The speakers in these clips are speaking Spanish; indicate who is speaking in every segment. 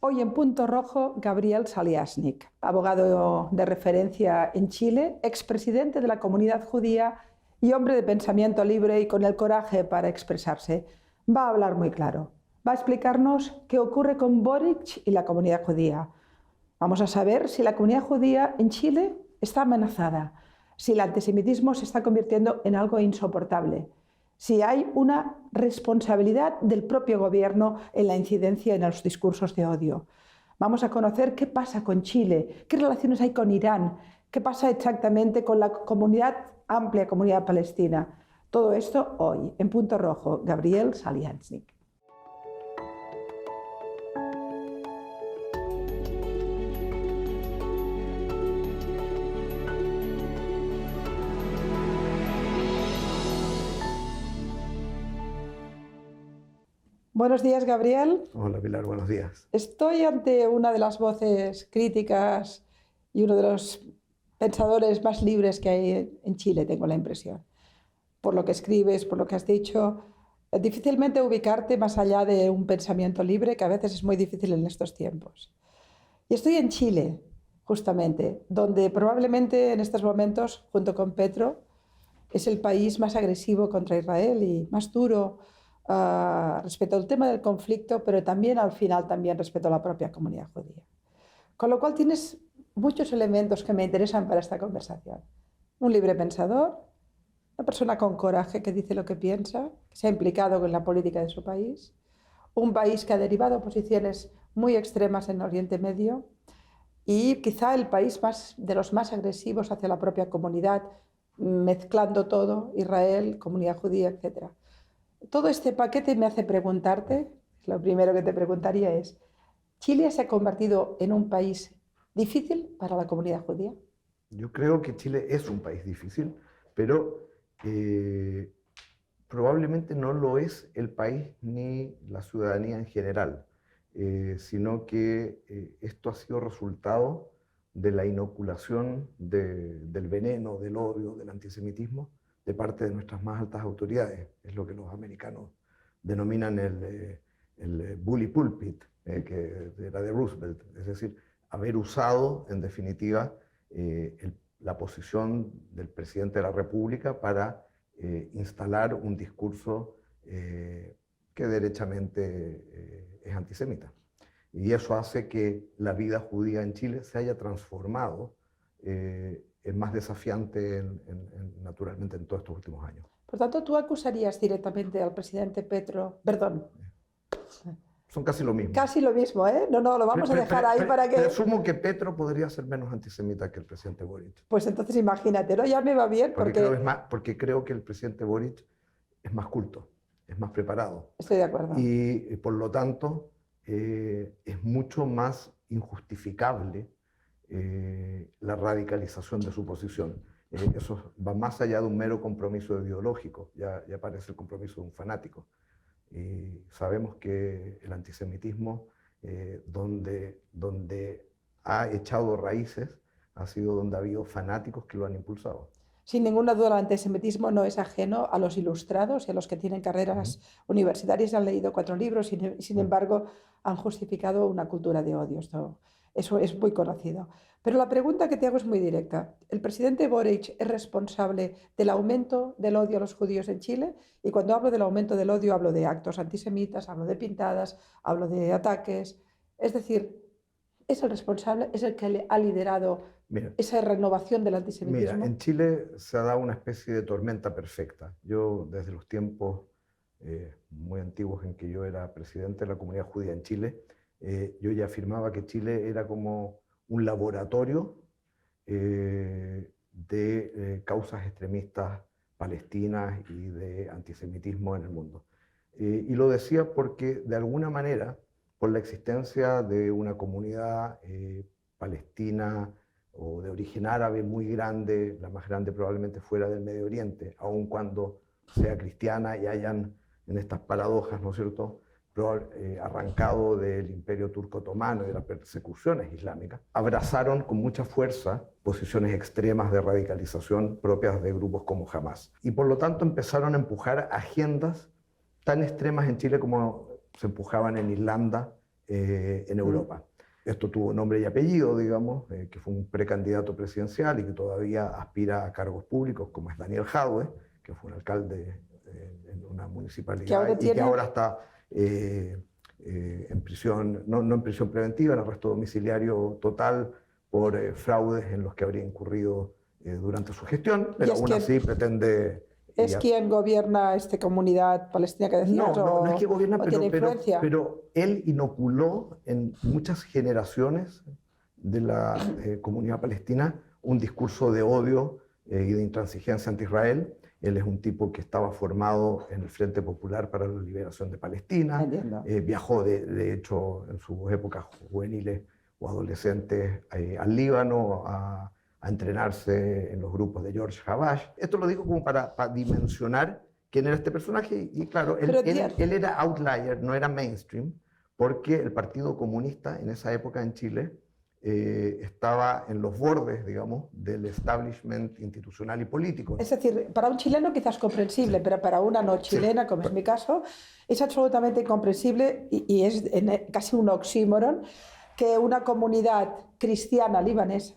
Speaker 1: Hoy en Punto Rojo, Gabriel Saliasnik, abogado de referencia en Chile, expresidente de la comunidad judía y hombre de pensamiento libre y con el coraje para expresarse. Va a hablar muy claro. Va a explicarnos qué ocurre con Boric y la comunidad judía. Vamos a saber si la comunidad judía en Chile está amenazada, si el antisemitismo se está convirtiendo en algo insoportable, si hay una responsabilidad del propio gobierno en la incidencia en los discursos de odio. Vamos a conocer qué pasa con Chile, qué relaciones hay con Irán, qué pasa exactamente con la amplia comunidad palestina. Todo esto hoy, en Punto Rojo, Gabriel Saliasnik. Buenos días, Gabriel.
Speaker 2: Hola, Pilar, buenos días.
Speaker 1: Estoy ante una de las voces críticas y uno de los pensadores más libres que hay en Chile, tengo la impresión. Por lo que escribes, por lo que has dicho, difícilmente ubicarte más allá de un pensamiento libre, que a veces es muy difícil en estos tiempos. Y estoy en Chile, justamente, donde probablemente en estos momentos, junto con Petro, es el país más agresivo contra Israel y más duro respecto al tema del conflicto, pero también al final también respecto a la propia comunidad judía. Con lo cual tienes muchos elementos que me interesan para esta conversación. Un libre pensador, una persona con coraje que dice lo que piensa, que se ha implicado con la política de su país, un país que ha derivado posiciones muy extremas en Oriente Medio y quizá el país de los más agresivos hacia la propia comunidad, mezclando todo, Israel, comunidad judía, etc. Todo este paquete me hace preguntarte, lo primero que te preguntaría es, ¿Chile se ha convertido en un país difícil para la comunidad judía?
Speaker 2: Yo creo que Chile es un país difícil, pero probablemente no lo es el país ni la ciudadanía en general, sino que esto ha sido resultado de la inoculación del veneno, del odio, del antisemitismo de parte de nuestras más altas autoridades. Es lo que los americanos denominan el bully pulpit, que era de Roosevelt, es decir, haber usado, en definitiva, la posición del presidente de la República para instalar un discurso que derechamente es antisemita. Y eso hace que la vida judía en Chile se haya transformado es más desafiante naturalmente en todos estos últimos años.
Speaker 1: Por tanto, ¿tú acusarías directamente al presidente Petro? Perdón.
Speaker 2: Son casi lo mismo.
Speaker 1: Casi lo mismo, ¿eh? No, lo vamos a dejar ahí para que...
Speaker 2: Presumo que Petro podría ser menos antisemita que el presidente Boric.
Speaker 1: Pues entonces imagínate, ¿no? Ya me va bien
Speaker 2: porque creo que el presidente Boric es más culto, es más preparado.
Speaker 1: Estoy de acuerdo.
Speaker 2: Y por lo tanto es mucho más injustificable la radicalización de su posición. Eso va más allá de un mero compromiso ideológico, ya parece el compromiso de un fanático. Y sabemos que el antisemitismo, donde ha echado raíces, ha sido donde ha habido fanáticos que lo han impulsado.
Speaker 1: Sin ninguna duda, el antisemitismo no es ajeno a los ilustrados y a los que tienen carreras universitarias, han leído 4 libros y sin embargo han justificado una cultura de odio. Eso es muy conocido. Pero la pregunta que te hago es muy directa. ¿El presidente Boric es responsable del aumento del odio a los judíos en Chile? Y cuando hablo del aumento del odio hablo de actos antisemitas, hablo de pintadas, hablo de ataques. Es decir, ¿es el responsable? ¿Es el que ha liderado esa renovación del antisemitismo?
Speaker 2: Mira, en Chile se ha dado una especie de tormenta perfecta. Yo, desde los tiempos muy antiguos en que yo era presidente de la comunidad judía en Chile, yo ya afirmaba que Chile era como un laboratorio de causas extremistas palestinas y de antisemitismo en el mundo. Y lo decía porque, de alguna manera, por la existencia de una comunidad palestina o de origen árabe muy grande, la más grande probablemente fuera del Medio Oriente, aun cuando sea cristiana y hayan en estas paradojas, ¿no es cierto?, arrancado del Imperio Turco Otomano y de las persecuciones islámicas, abrazaron con mucha fuerza posiciones extremas de radicalización propias de grupos como Hamás. Y por lo tanto empezaron a empujar agendas tan extremas en Chile como se empujaban en Irlanda, en Europa. Esto tuvo nombre y apellido, digamos, que fue un precandidato presidencial y que todavía aspira a cargos públicos, como es Daniel Jadue, que fue un alcalde en una municipalidad y que ahora está en prisión, no en prisión preventiva, en arresto domiciliario total por fraudes en los que habría incurrido durante su gestión, pero aún así pretende...
Speaker 1: ¿Es quien gobierna esta comunidad palestina que decías?
Speaker 2: No es que gobierna, pero él inoculó en muchas generaciones de la comunidad palestina un discurso de odio y de intransigencia anti-Israel. Él es un tipo que estaba formado en el Frente Popular para la Liberación de Palestina. Viajó, de hecho, en sus épocas juveniles o adolescentes al Líbano a entrenarse en los grupos de George Habash. Esto lo digo como para dimensionar quién era este personaje. Y claro, él era outlier, no era mainstream, porque el Partido Comunista en esa época en Chile estaba en los bordes, digamos, del establishment institucional y político.
Speaker 1: Es decir, para un chileno quizás comprensible, pero para una no chilena, como es mi caso, es absolutamente incomprensible y es casi un oxímoron que una comunidad cristiana libanesa,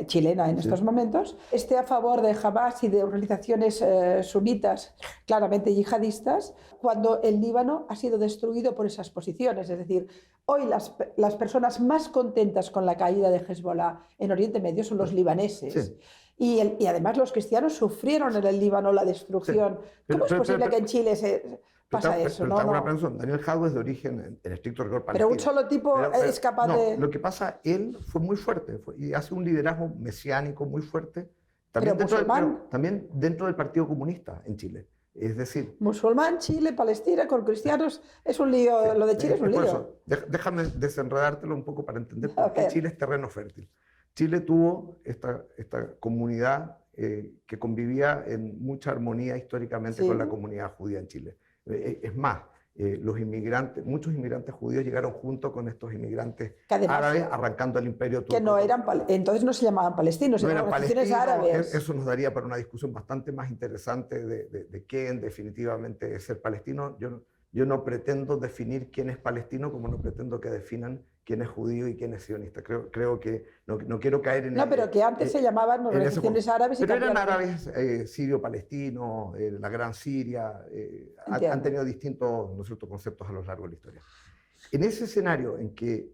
Speaker 1: chilena en estos momentos, esté a favor de Hamas y de organizaciones sunitas claramente yihadistas, cuando el Líbano ha sido destruido por esas posiciones. Es decir, hoy las personas más contentas con la caída de Hezbollah en Oriente Medio son los libaneses. Y además los cristianos sufrieron en el Líbano la destrucción. ¿Cómo es posible que en Chile pasa eso?
Speaker 2: Daniel Jadue es de origen, en estricto rigor, palestino.
Speaker 1: Pero un solo tipo es capaz de...
Speaker 2: Lo que pasa, él fue muy fuerte y hace un liderazgo mesiánico muy fuerte, también dentro del Partido Comunista en Chile. Es decir...
Speaker 1: Musulmán, Chile, Palestina, con cristianos, es un lío, lo de Chile es un lío.
Speaker 2: Por eso, déjame desenredártelo un poco para entender por qué Chile es terreno fértil. Chile tuvo esta comunidad que convivía en mucha armonía históricamente con la comunidad judía en Chile. Es más, muchos inmigrantes judíos llegaron junto con estos inmigrantes árabes arrancando el imperio turco.
Speaker 1: Que no eran, entonces no se llamaban palestinos, eran organizaciones árabes.
Speaker 2: Eso nos daría para una discusión bastante más interesante de qué definitivamente es ser palestino. Yo no pretendo definir quién es palestino, como no pretendo que definan quién es judío y quién es sionista. Creo que no quiero caer en...
Speaker 1: pero que antes se llamaban organizaciones árabes.
Speaker 2: Pero eran árabes sirio-palestinos, la Gran Siria, han tenido distintos, ¿no es cierto?, conceptos a lo largo de la historia. En ese escenario en que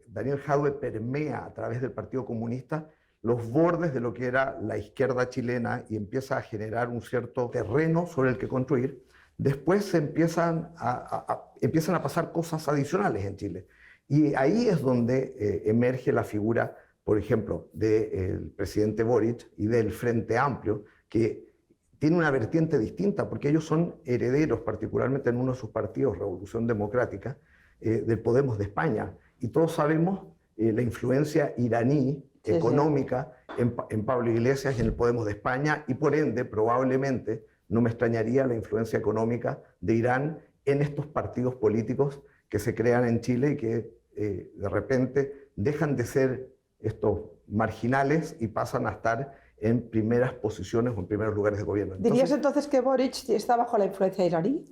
Speaker 2: Daniel Jadue permea a través del Partido Comunista los bordes de lo que era la izquierda chilena y empieza a generar un cierto terreno sobre el que construir, después se empiezan a pasar cosas adicionales en Chile. Y ahí es donde emerge la figura, por ejemplo, del presidente Boric y del Frente Amplio, que tiene una vertiente distinta, porque ellos son herederos, particularmente en uno de sus partidos, Revolución Democrática, del Podemos de España. Y todos sabemos la influencia iraní económica en Pablo Iglesias y en el Podemos de España, y por ende, probablemente, no me extrañaría la influencia económica de Irán en estos partidos políticos que se crean en Chile y que de repente dejan de ser estos marginales y pasan a estar en primeras posiciones o en primeros lugares de gobierno.
Speaker 1: ¿Dirías entonces que Boric está bajo la influencia iraní?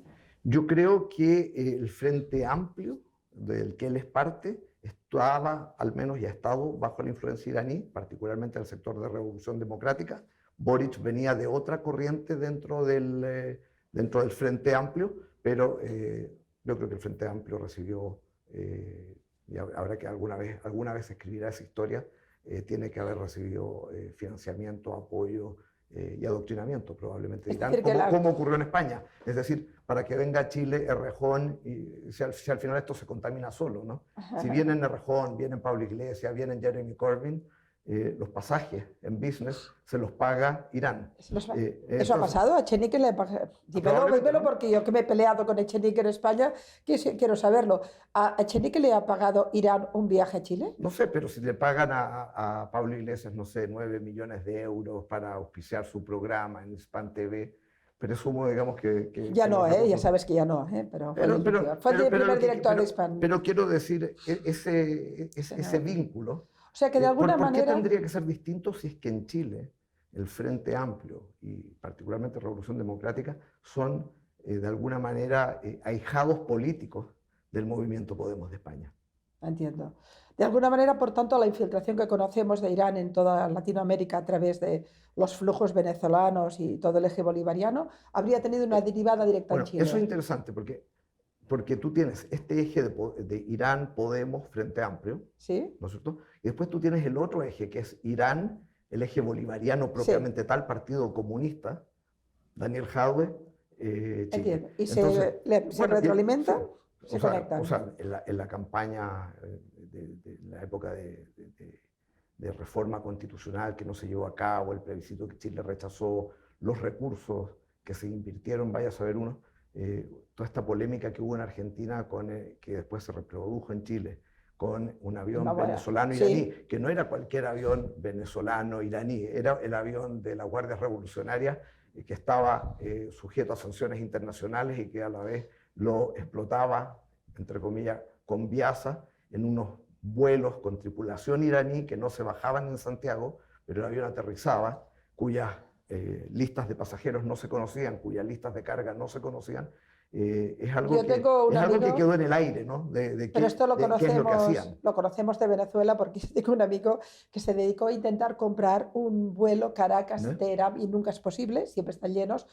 Speaker 2: Yo creo que el Frente Amplio, del que él es parte, estaba, al menos ya ha estado, bajo la influencia iraní, particularmente en el sector de Revolución Democrática. Boric venía de otra corriente dentro del Frente Amplio, pero yo creo que el Frente Amplio recibió, y habrá que alguna vez escribirá esa historia, tiene que haber recibido financiamiento, apoyo y adoctrinamiento probablemente de Irán, como ocurrió en España. Es decir, para que venga a Chile Errejón, y si al final esto se contamina solo, ¿no? Si vienen Errejón, vienen Pablo Iglesias, vienen Jeremy Corbyn, los pasajes en business se los paga Irán.
Speaker 1: ¿Eso ha pasado? ¿A Echenique le ha pagado? Dímelo, porque yo que me he peleado con Echenique en España, quiero saberlo. ¿A Echenique le ha pagado Irán un viaje a Chile?
Speaker 2: No sé, pero si le pagan a Pablo Iglesias, no sé, 9 millones de euros para auspiciar su programa en Span TV, presumo, digamos, que
Speaker 1: ya no, ya sabes que ya no, pero fue el primer director de Span.
Speaker 2: Pero quiero decir, ese vínculo...
Speaker 1: O sea que de alguna manera...
Speaker 2: ¿Por qué tendría que ser distinto si es que en Chile el Frente Amplio y particularmente Revolución Democrática son de alguna manera ahijados políticos del movimiento Podemos de España.
Speaker 1: Entiendo. De alguna manera, por tanto, la infiltración que conocemos de Irán en toda Latinoamérica a través de los flujos venezolanos y todo el eje bolivariano habría tenido una derivada directa en
Speaker 2: Bueno,
Speaker 1: Chile.
Speaker 2: eso es interesante porque tú tienes este eje de Irán, Podemos, Frente Amplio,
Speaker 1: ¿Sí?
Speaker 2: ¿no es cierto? Y después tú tienes el otro eje, que es Irán, el eje bolivariano propiamente tal, Partido Comunista, Daniel Jadwe, Chile.
Speaker 1: Entiendo. ¿Y
Speaker 2: Entonces,
Speaker 1: se retroalimentan?
Speaker 2: sí,
Speaker 1: ¿Se conectan?
Speaker 2: o sea, en la campaña de la época de reforma constitucional que no se llevó a cabo, el plebiscito que Chile rechazó, los recursos que se invirtieron, vaya a saber uno, toda esta polémica que hubo en Argentina que después se reprodujo en Chile con un avión venezolano-iraní, que no era cualquier avión venezolano-iraní, era el avión de la Guardia Revolucionaria que estaba sujeto a sanciones internacionales y que a la vez lo explotaba, entre comillas, con Viasa en unos vuelos con tripulación iraní que no se bajaban en Santiago, pero el avión aterrizaba, cuyas listas de pasajeros no se conocían, cuyas listas de carga no se conocían. Es algo que quedó en el aire, ¿no?
Speaker 1: Pero esto lo
Speaker 2: qué es lo que hacían.
Speaker 1: Lo conocemos de Venezuela porque tengo un amigo que se dedicó a intentar comprar un vuelo Caracas-Teherán y nunca es posible, siempre están llenos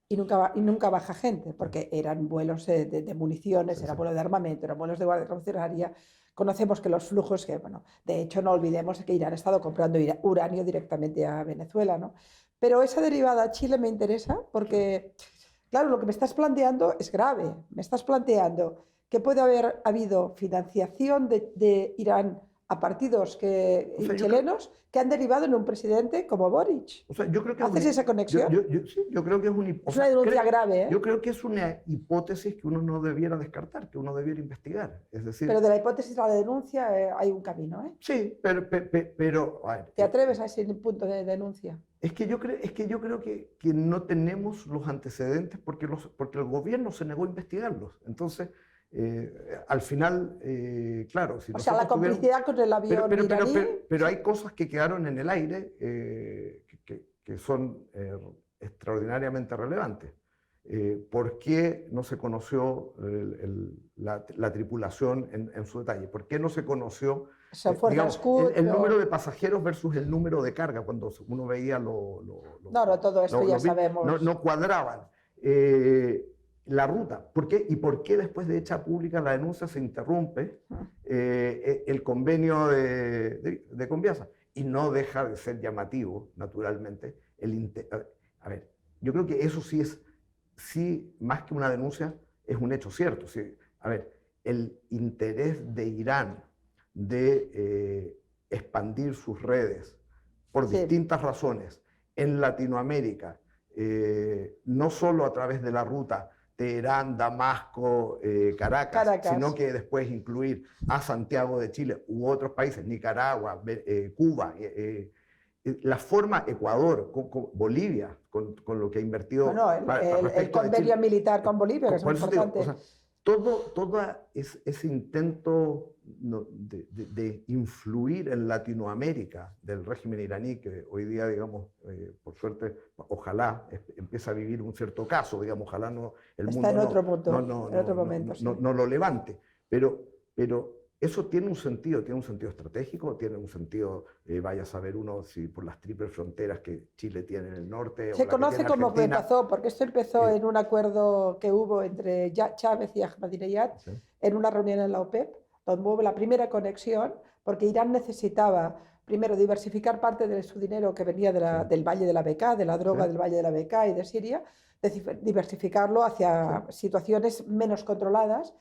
Speaker 1: y nunca baja gente, porque eran vuelos de municiones, era vuelo de armamento, eran vuelos de guardia revolucionaria. Conocemos que los flujos, bueno, de hecho no olvidemos que Irán ha estado comprando uranio directamente a Venezuela, ¿no? Pero esa derivada a Chile me interesa porque... Claro, lo que me estás planteando es grave. Me estás planteando que puede haber habido financiación de Irán a partidos chilenos que han derivado en un presidente como Boric.
Speaker 2: O sea, yo creo que
Speaker 1: ¿Haces esa conexión?
Speaker 2: Sí, yo creo que es
Speaker 1: es una denuncia grave, ¿eh?
Speaker 2: Yo creo que es una hipótesis que uno no debiera descartar, que uno debiera investigar. Es decir,
Speaker 1: pero de la hipótesis a la denuncia hay un camino, ¿eh?
Speaker 2: Sí, pero a ver,
Speaker 1: ¿Te atreves a ese punto de denuncia?
Speaker 2: Es que yo creo que no tenemos los antecedentes porque el gobierno se negó a investigarlos. Entonces, al final, claro... Si
Speaker 1: o sea, la complicidad con el avión iraní...
Speaker 2: Pero hay cosas que quedaron en el aire que son extraordinariamente relevantes. ¿Por qué no se conoció la tripulación en su detalle? ¿Por qué no se conoció digamos, el número de pasajeros versus el número de carga? Cuando uno veía
Speaker 1: todo esto ya sabemos.
Speaker 2: No cuadraban. La ruta. ¿Por qué? ¿Y por qué después de hecha pública la denuncia se interrumpe el convenio de Conviasa? Y no deja de ser llamativo, naturalmente. A ver, yo creo que eso sí, más que una denuncia, es un hecho cierto. Sí. A ver, el interés de Irán de expandir sus redes por distintas razones en Latinoamérica, no solo a través de la ruta Teherán, Damasco, Caracas, sino que después incluir a Santiago de Chile u otros países, Nicaragua, Cuba, la forma Ecuador, Bolivia, con lo que ha invertido...
Speaker 1: Bueno, el convenio militar con Bolivia, que es muy importante.
Speaker 2: Digo, o sea, todo ese intento de influir en Latinoamérica del régimen iraní, que hoy día, digamos, por suerte, ojalá empiece a vivir un cierto caso, digamos, ojalá el mundo
Speaker 1: en otro momento,
Speaker 2: no lo levante, pero eso tiene un sentido estratégico, tiene un sentido, vaya a saber uno si por las triples fronteras que Chile tiene en el norte.
Speaker 1: Se conoce como que empezó, porque esto empezó en un acuerdo que hubo entre Chávez y Ahmadinejad, en una reunión en la OPEP, donde hubo la primera conexión, porque Irán necesitaba primero diversificar parte de su dinero que venía del Valle de la Bekaa, de la droga del Valle de la Bekaa y de Siria, diversificarlo hacia situaciones menos controladas.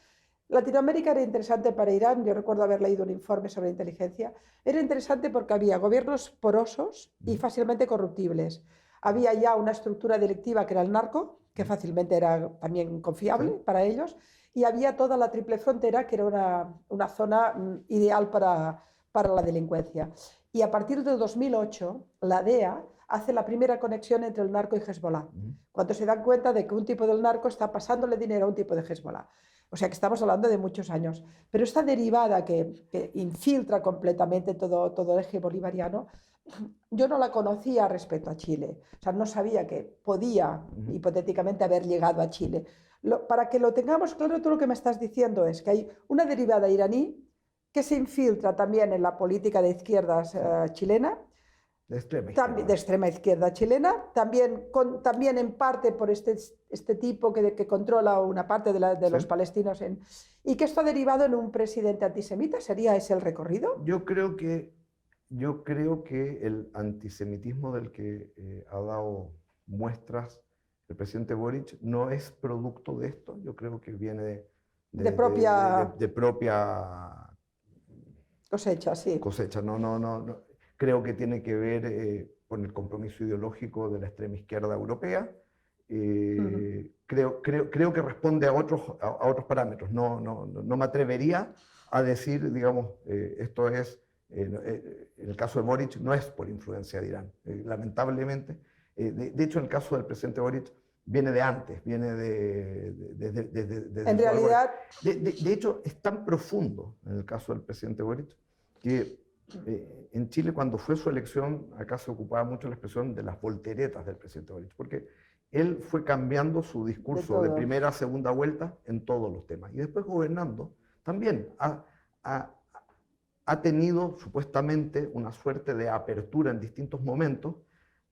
Speaker 1: Latinoamérica era interesante para Irán, yo recuerdo haber leído un informe sobre inteligencia, era interesante porque había gobiernos porosos y fácilmente corruptibles. Había ya una estructura delictiva que era el narco, que fácilmente era también confiable para ellos, y había toda la triple frontera, que era una zona ideal para la delincuencia. Y a partir de 2008, la DEA hace la primera conexión entre el narco y Hezbollah, cuando se dan cuenta de que un tipo del narco está pasándole dinero a un tipo de Hezbollah. O sea que estamos hablando de muchos años. Pero esta derivada que infiltra completamente todo el eje bolivariano yo no la conocía respecto a Chile. O sea, no sabía que podía hipotéticamente haber llegado a Chile. Para que lo tengamos claro, tú lo que me estás diciendo es que hay una derivada iraní que se infiltra también en la política de izquierdas chilena,
Speaker 2: De extrema
Speaker 1: de
Speaker 2: izquierda.
Speaker 1: extrema izquierda chilena, también en parte por este tipo que controla una parte de los
Speaker 2: Sí.
Speaker 1: palestinos, y que esto ha derivado en un presidente antisemita. ¿Sería ese el recorrido?
Speaker 2: Yo creo que el antisemitismo del que ha dado muestras el presidente Boric no es producto de esto. Yo creo que viene
Speaker 1: De propia
Speaker 2: de propia
Speaker 1: cosecha, sí.
Speaker 2: cosecha. No. Creo que tiene que ver con el compromiso ideológico de la extrema izquierda europea. Creo que responde a otros parámetros. No me atrevería a decir, digamos, esto es, en el caso de Boric, no es por influencia de Irán, lamentablemente. De hecho, en el caso del presidente Boric, viene de antes, viene desde
Speaker 1: En realidad,
Speaker 2: de hecho, es tan profundo en el caso del presidente Boric que en Chile, cuando fue su elección, acá se ocupaba mucho la expresión de las volteretas del presidente Boric, porque él fue cambiando su discurso de primera a segunda vuelta en todos los temas. Y después gobernando, también ha tenido supuestamente una suerte de apertura en distintos momentos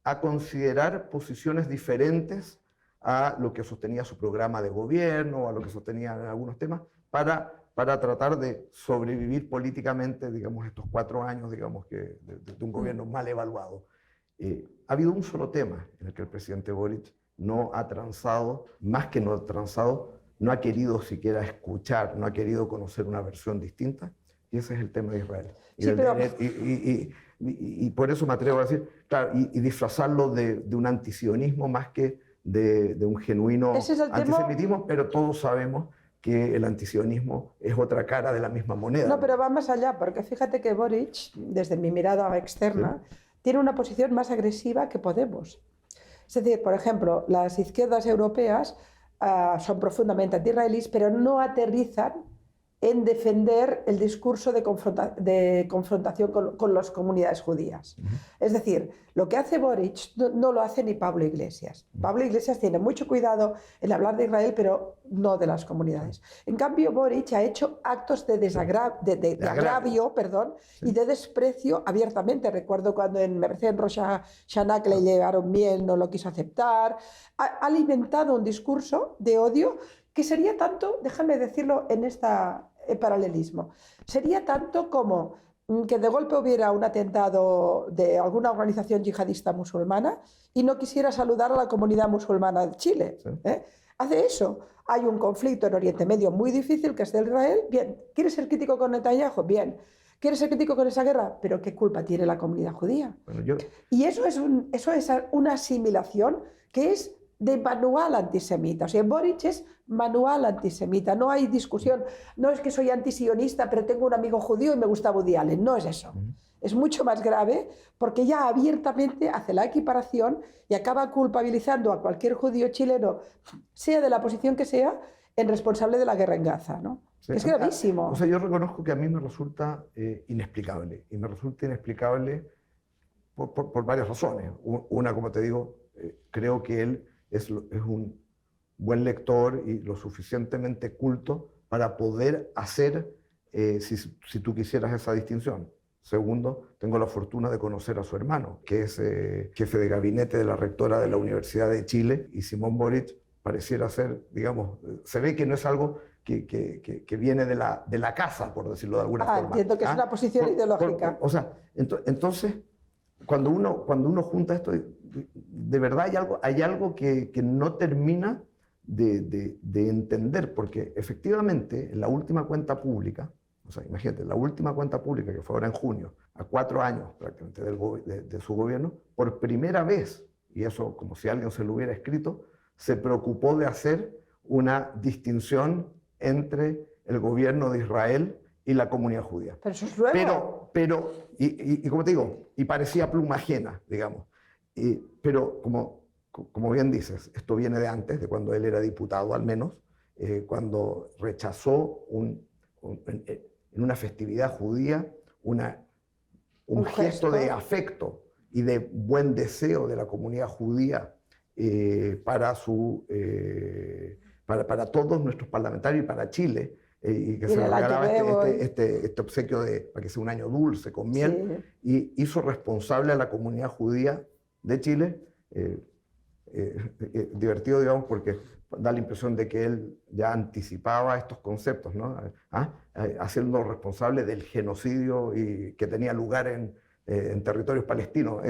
Speaker 2: a considerar posiciones diferentes a lo que sostenía su programa de gobierno, a lo que sostenía en algunos temas, para tratar de sobrevivir políticamente, digamos, estos 4 años, digamos, de un gobierno mal evaluado. Ha habido un solo tema en el que el presidente Boric no ha transado, más que no ha transado, no ha querido siquiera escuchar, no ha querido conocer una versión distinta, y ese es el tema de Israel.
Speaker 1: Sí, pero...
Speaker 2: Y por eso me atrevo a decir, claro, y disfrazarlo de un antisionismo más que de un genuino antisemitismo, pero todos sabemos que el antisionismo es otra cara de la misma moneda.
Speaker 1: No, pero va más allá, porque fíjate que Boric, desde mi mirada externa,
Speaker 2: ¿Sí?
Speaker 1: tiene una posición más agresiva que Podemos. Es decir, por ejemplo, las izquierdas europeas son profundamente anti-israelíes, pero no aterrizan en defender el discurso de confrontación con las comunidades judías. Es decir, lo que hace Boric no lo hace ni Pablo Iglesias. Pablo Iglesias tiene mucho cuidado en hablar de Israel, pero no de las comunidades. En cambio, Boric ha hecho actos de agravio, y de desprecio abiertamente. Recuerdo cuando me parece en Rosh Hashanah que le llevaron miel, no lo quiso aceptar. Ha alimentado un discurso de odio que sería tanto, déjame decirlo en paralelismo, sería tanto como que de golpe hubiera un atentado de alguna organización yihadista musulmana y no quisiera saludar a la comunidad musulmana de Chile.
Speaker 2: Sí.
Speaker 1: Hace eso. Hay un conflicto en Oriente Medio muy difícil, que es de Israel. Bien. ¿Quieres ser crítico con Netanyahu? Bien. ¿Quieres ser crítico con esa guerra? Pero ¿qué culpa tiene la comunidad judía?
Speaker 2: Bueno,
Speaker 1: Y eso es una asimilación que es de manual antisemita. O sea, Boric es manual antisemita, no hay discusión. No es que soy antisionista, pero tengo un amigo judío y me gusta Woody Allen. No es eso. Es mucho más grave porque ya abiertamente hace la equiparación y acaba culpabilizando a cualquier judío chileno, sea de la posición que sea, en responsable de la guerra en Gaza, ¿no?
Speaker 2: Sí,
Speaker 1: es gravísimo.
Speaker 2: O sea, yo reconozco que a mí me resulta inexplicable, y me resulta inexplicable por varias razones. Una, como te digo, creo que él es un buen lector y lo suficientemente culto para poder hacer, si tú quisieras, esa distinción. Segundo, tengo la fortuna de conocer a su hermano, que es jefe de gabinete de la rectora de la Universidad de Chile, y Simón Boric pareciera ser, digamos, se ve que no es algo que viene de la casa, por decirlo de alguna forma.
Speaker 1: Entiendo que es una posición ideológica.
Speaker 2: O sea, entonces, cuando uno junta esto, de verdad hay algo que no termina de entender, porque efectivamente en la última cuenta pública, o sea, imagínate, la última cuenta pública que fue ahora en junio, a 4 años prácticamente de su gobierno, por primera vez, y eso como si alguien se lo hubiera escrito, se preocupó de hacer una distinción entre el gobierno de Israel y la comunidad judía.
Speaker 1: Pero eso es luego.
Speaker 2: Y como te digo, y parecía pluma ajena, digamos. Pero como bien dices, esto viene de antes, de cuando él era diputado al menos, cuando rechazó en una festividad judía un gesto de afecto y de buen deseo de la comunidad judía para todos nuestros parlamentarios y para Chile, y que
Speaker 1: Y
Speaker 2: se
Speaker 1: en
Speaker 2: le
Speaker 1: el Año
Speaker 2: regalaba
Speaker 1: Nuevo.
Speaker 2: este obsequio para que sea un año dulce, con miel,
Speaker 1: Sí,
Speaker 2: y hizo responsable a la comunidad judía de Chile. Divertido, digamos, porque da la impresión de que él ya anticipaba estos conceptos, ¿no? Haciendo responsable del genocidio que tenía lugar en territorios palestinos.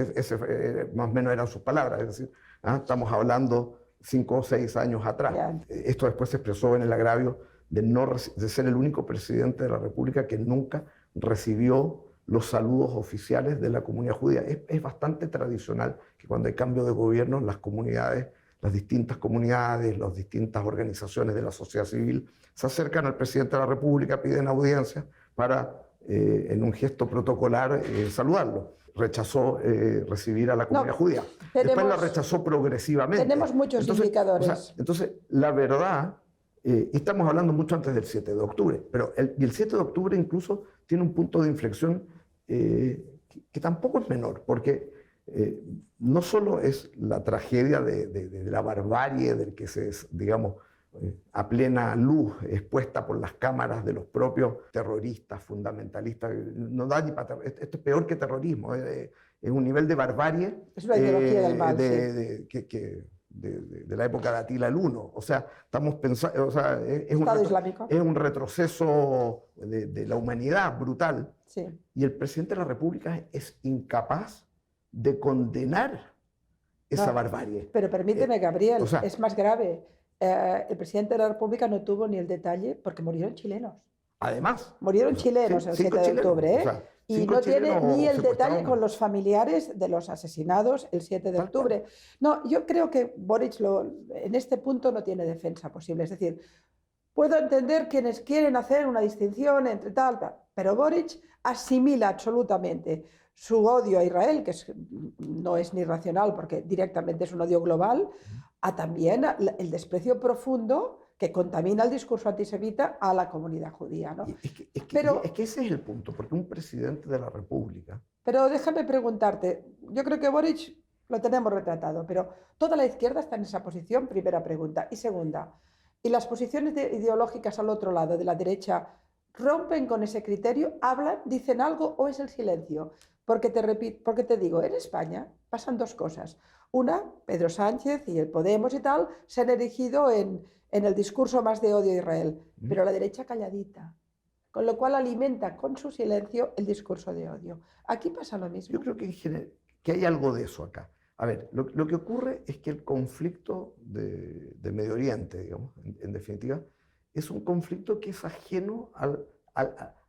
Speaker 2: Más o menos eran sus palabras, es decir, estamos hablando 5 o 6 años atrás.
Speaker 1: ya.
Speaker 2: Esto después se expresó en el agravio de ser el único presidente de la República que nunca recibió los saludos oficiales de la comunidad judía. Es bastante tradicional que cuando hay cambio de gobierno, las comunidades, las distintas comunidades, las distintas organizaciones de la sociedad civil se acercan al presidente de la República, piden audiencia para, en un gesto protocolar, saludarlo. Rechazó recibir a la comunidad judía. Después la rechazó progresivamente.
Speaker 1: Tenemos muchos indicadores.
Speaker 2: Entonces, la verdad, y estamos hablando mucho antes del 7 de octubre, pero el 7 de octubre incluso tiene un punto de inflexión que tampoco es menor, porque no solo es la tragedia de la barbarie del que digamos, a plena luz expuesta por las cámaras de los propios terroristas, fundamentalistas, no da ni para... Esto es peor que terrorismo, es un nivel de barbarie.
Speaker 1: Es una ideología del mal,
Speaker 2: de la época de Atila el Uno. O sea, estamos pensando, o sea, es un retroceso de la humanidad brutal.
Speaker 1: Sí.
Speaker 2: Y el presidente de la República es incapaz de condenar esa barbarie.
Speaker 1: Pero permíteme, Gabriel, es más grave. El presidente de la República no tuvo ni el detalle porque murieron chilenos.
Speaker 2: Además.
Speaker 1: Murieron chilenos el 7 de octubre, ¿eh?
Speaker 2: O sea,
Speaker 1: y no tiene ni el detalle con los familiares de los asesinados el 7 de octubre. No, yo creo que Boric en este punto no tiene defensa posible. Es decir, puedo entender quienes quieren hacer una distinción entre tal, pero Boric asimila absolutamente su odio a Israel, que no es ni racional porque directamente es un odio global, a también el desprecio profundo que contamina el discurso antisemita a la comunidad judía, ¿no?
Speaker 2: Es que ese es el punto, porque un presidente de la República...
Speaker 1: Pero déjame preguntarte, yo creo que Boric lo tenemos retratado, pero toda la izquierda está en esa posición, primera pregunta. Y segunda, ¿y las posiciones ideológicas al otro lado, de la derecha, rompen con ese criterio, hablan, dicen algo o es el silencio? Porque te digo, en España pasan dos cosas. Una, Pedro Sánchez y el Podemos y tal se han erigido en el discurso más de odio a Israel, pero la derecha calladita, con lo cual alimenta con su silencio el discurso de odio. Aquí pasa lo mismo.
Speaker 2: Yo creo que hay algo de eso acá. A ver, lo que ocurre es que el conflicto de Medio Oriente, digamos, en definitiva, es un conflicto que es ajeno a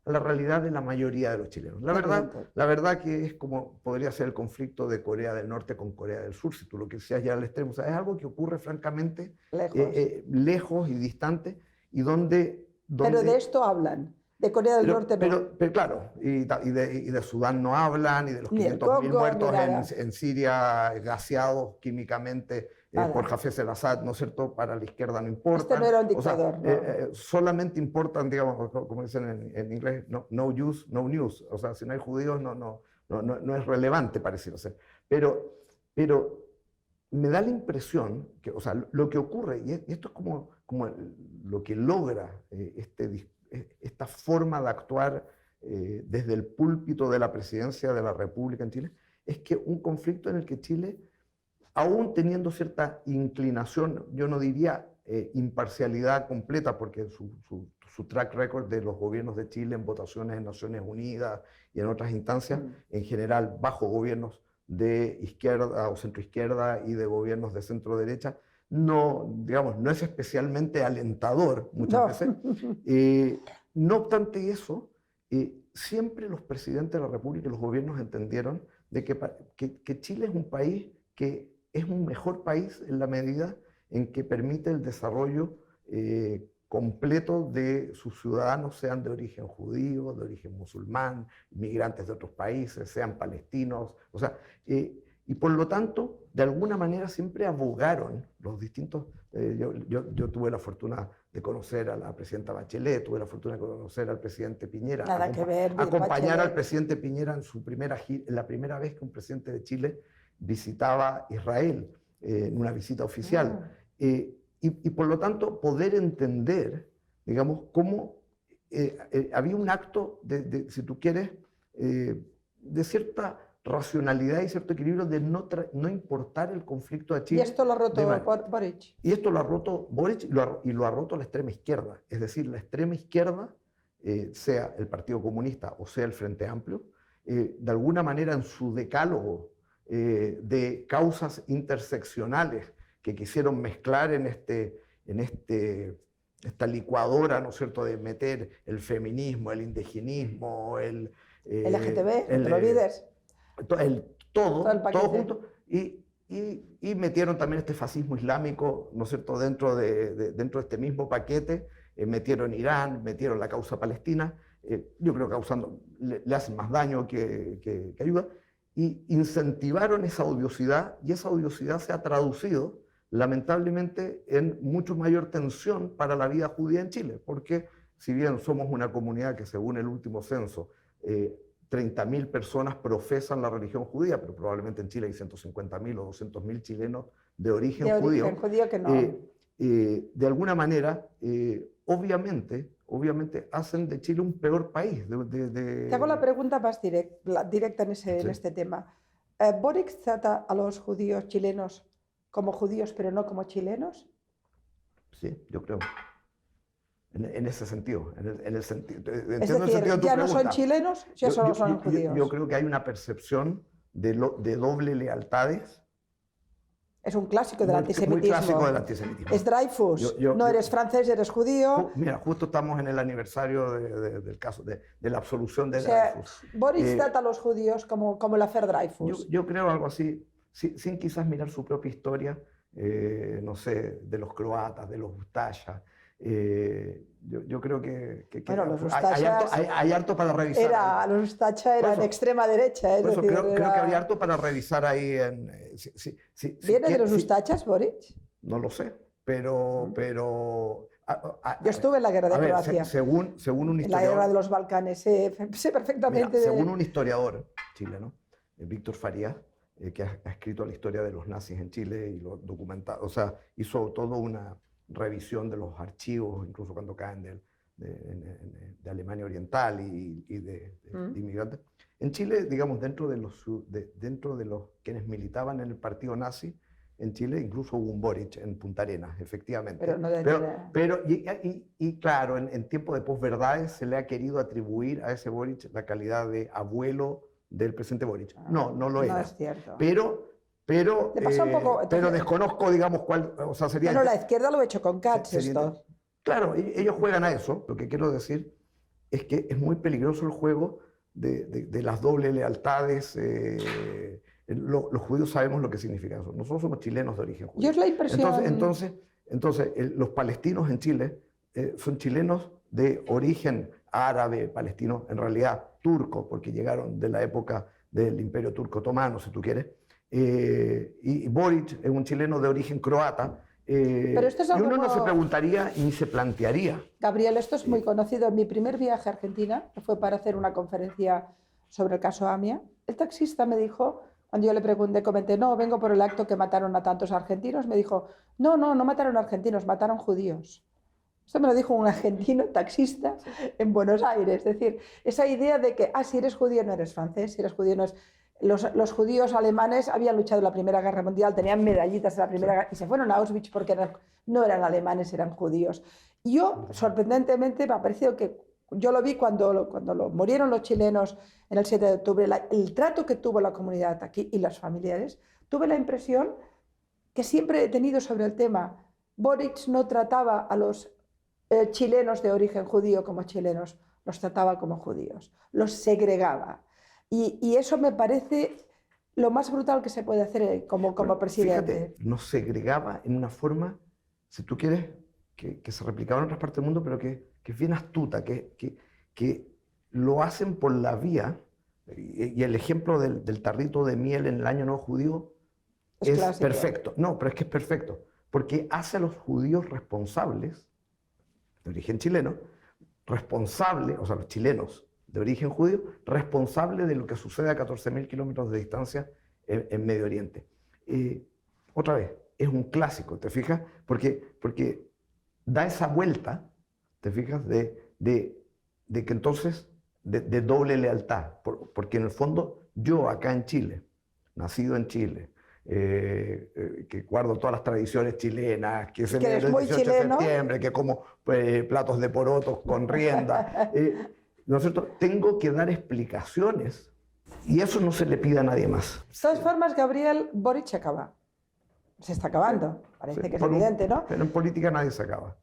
Speaker 2: la realidad de la mayoría de los chilenos. La verdad que es como podría ser el conflicto de Corea del Norte con Corea del Sur, si tú lo quisieras llevar al extremo. O sea, es algo que ocurre francamente lejos y distante, y donde...
Speaker 1: Pero de esto hablan. De Corea del Norte no.
Speaker 2: Pero claro, y de Sudán no hablan, y de los 500.000 muertos en Siria gaseados químicamente por Hafez el-Assad, ¿no es cierto? Para la izquierda no importa.
Speaker 1: Este no era un dictador.
Speaker 2: O sea, solamente importan, digamos, como dicen en inglés, no use, no news. O sea, si no hay judíos no es relevante, pareciera ser. Pero me da la impresión que, o sea, lo que ocurre, y esto es como lo que logra esta forma de actuar desde el púlpito de la presidencia de la República en Chile, es que un conflicto en el que Chile, aún teniendo cierta inclinación, yo no diría imparcialidad completa, porque su track record de los gobiernos de Chile en votaciones en Naciones Unidas y en otras instancias, en general bajo gobiernos de izquierda o centroizquierda y de gobiernos de centro derecha, no es especialmente alentador muchas veces. No obstante eso, siempre los presidentes de la República y los gobiernos entendieron de que Chile es un país que es un mejor país en la medida en que permite el desarrollo completo de sus ciudadanos, sean de origen judío, de origen musulmán, migrantes de otros países, sean palestinos. O sea, y y por lo tanto, de alguna manera siempre abogaron los distintos... yo tuve la fortuna de conocer a la presidenta Bachelet, tuve la fortuna de conocer al presidente Piñera,
Speaker 1: Nada que ver,
Speaker 2: acompañar
Speaker 1: Bachelet.
Speaker 2: al presidente Piñera en su la primera vez que un presidente de Chile visitaba Israel, en una visita oficial. Y por lo tanto, poder entender, digamos, cómo había un acto, si tú quieres, de cierta racionalidad y cierto equilibrio de no importar el conflicto a Chile.
Speaker 1: Y esto lo ha roto Boric.
Speaker 2: Y esto lo ha roto Boric y lo ha roto la extrema izquierda. Es decir, la extrema izquierda, sea el Partido Comunista o sea el Frente Amplio, de alguna manera en su decálogo de causas interseccionales que quisieron mezclar en esta licuadora, ¿no es cierto?, de meter el feminismo, el indigenismo, el
Speaker 1: LGTB, no te lo olvides.
Speaker 2: Todo junto, y metieron también este fascismo islámico, ¿no es cierto?, dentro de este mismo paquete, metieron Irán, metieron la causa palestina, yo creo que le hacen más daño que ayuda, y incentivaron esa odiosidad, y esa odiosidad se ha traducido, lamentablemente, en mucho mayor tensión para la vida judía en Chile, porque si bien somos una comunidad que según el último censo, 30.000 personas profesan la religión judía, pero probablemente en Chile hay 150.000 o 200.000 chilenos de origen judío.
Speaker 1: De origen judío que no.
Speaker 2: De alguna manera, obviamente hacen de Chile un peor país.
Speaker 1: Te hago la pregunta más directa en este tema. ¿Boric trata a los judíos chilenos como judíos, pero no como chilenos?
Speaker 2: Sí, yo creo. En ese sentido.
Speaker 1: Es decir, ¿ya no son chilenos? ¿Ya solo son judíos?
Speaker 2: Yo creo que hay una percepción de doble lealtades.
Speaker 1: Es un clásico del antisemitismo.
Speaker 2: Muy clásico del antisemitismo.
Speaker 1: Es Dreyfus. No eres francés, eres judío.
Speaker 2: Mira, justo estamos en el aniversario del caso, de la absolución de Dreyfus.
Speaker 1: Boris trata a los judíos como el affair Dreyfus.
Speaker 2: Yo creo algo así, sin quizás mirar su propia historia, no sé, de los croatas, de los Ustashas. Yo creo que
Speaker 1: bueno, los Ustashas
Speaker 2: hay harto para revisar.
Speaker 1: Los Ustashas eran de extrema derecha.
Speaker 2: Creo que había harto para revisar ahí.
Speaker 1: ¿Viene de los Ustashas, Boric?
Speaker 2: No lo sé, pero
Speaker 1: yo estuve en la guerra de Croacia.
Speaker 2: Según un historiador.
Speaker 1: En la guerra de los Balcanes, sé perfectamente.
Speaker 2: Mira, según un historiador chileno, Víctor Farías, que ha escrito la historia de los nazis en Chile y lo documentado, o sea, hizo toda una revisión de los archivos, incluso cuando caen de Alemania Oriental y de inmigrantes. En Chile, digamos, dentro de los quienes militaban en el partido nazi, en Chile incluso hubo un Boric en Punta Arenas, efectivamente. Pero claro, en tiempo de posverdades se le ha querido atribuir a ese Boric la calidad de abuelo del presidente Boric. No lo era.
Speaker 1: No es cierto.
Speaker 2: Pero desconozco, digamos, cuál, o sea, sería...
Speaker 1: Bueno, la izquierda lo ha hecho con Katz, esto.
Speaker 2: Claro, ellos juegan a eso. Lo que quiero decir es que es muy peligroso el juego de las dobles lealtades. Los judíos sabemos lo que significa eso. Nosotros somos chilenos de origen judío.
Speaker 1: Yo es la impresión...
Speaker 2: Entonces los palestinos en Chile son chilenos de origen árabe, palestino, en realidad turco, porque llegaron de la época del Imperio Turco Otomano, si tú quieres. Y Boric es un chileno de origen croata.
Speaker 1: Pero esto es algo
Speaker 2: y uno no se preguntaría ni se plantearía.
Speaker 1: Gabriel, esto es muy conocido. En mi primer viaje a Argentina, que fue para hacer una conferencia sobre el caso AMIA, el taxista me dijo, cuando yo le comenté, no, vengo por el acto que mataron a tantos argentinos, me dijo, no mataron argentinos, mataron judíos. Esto me lo dijo un argentino taxista en Buenos Aires. Es decir, esa idea de que, si eres judío no eres francés, si eres judío no es... Los judíos alemanes habían luchado en la Primera Guerra Mundial, tenían medallitas en la Primera Guerra y se fueron a Auschwitz porque no eran alemanes, eran judíos. Y yo, sorprendentemente, me ha parecido que yo lo vi cuando murieron los chilenos en el 7 de octubre, el trato que tuvo la comunidad aquí y los familiares, tuve la impresión que siempre he tenido sobre el tema. Boric no trataba a los chilenos de origen judío como chilenos, los trataba como judíos, los segregaba. Y eso me parece lo más brutal que se puede hacer como presidente.
Speaker 2: Fíjate, nos segregaba en una forma, si tú quieres, que se replicaba en otras partes del mundo, pero que es bien astuta, que lo hacen por la vía Y el ejemplo del tarrito de miel en el Año Nuevo Judío es
Speaker 1: clásico.
Speaker 2: perfecto. No, pero es que es perfecto, porque hace a los judíos responsables, de origen chileno, responsables, o sea, los chilenos de origen judío, responsables de lo que sucede a 14.000 kilómetros de distancia en Medio Oriente. Otra vez, es un clásico, ¿te fijas? Porque da esa vuelta, ¿te fijas? De que entonces, de doble lealtad, porque en el fondo yo acá en Chile, nacido en Chile, que guardo todas las tradiciones chilenas, que celebro el 18 de septiembre, que como platos de porotos con rienda, ¿no es cierto? Tengo que dar explicaciones y eso no se le pide a nadie más.
Speaker 1: De todas formas, Gabriel, Boric se acaba. Se está acabando, parece que es evidente, ¿no?
Speaker 2: Pero en política nadie se acaba.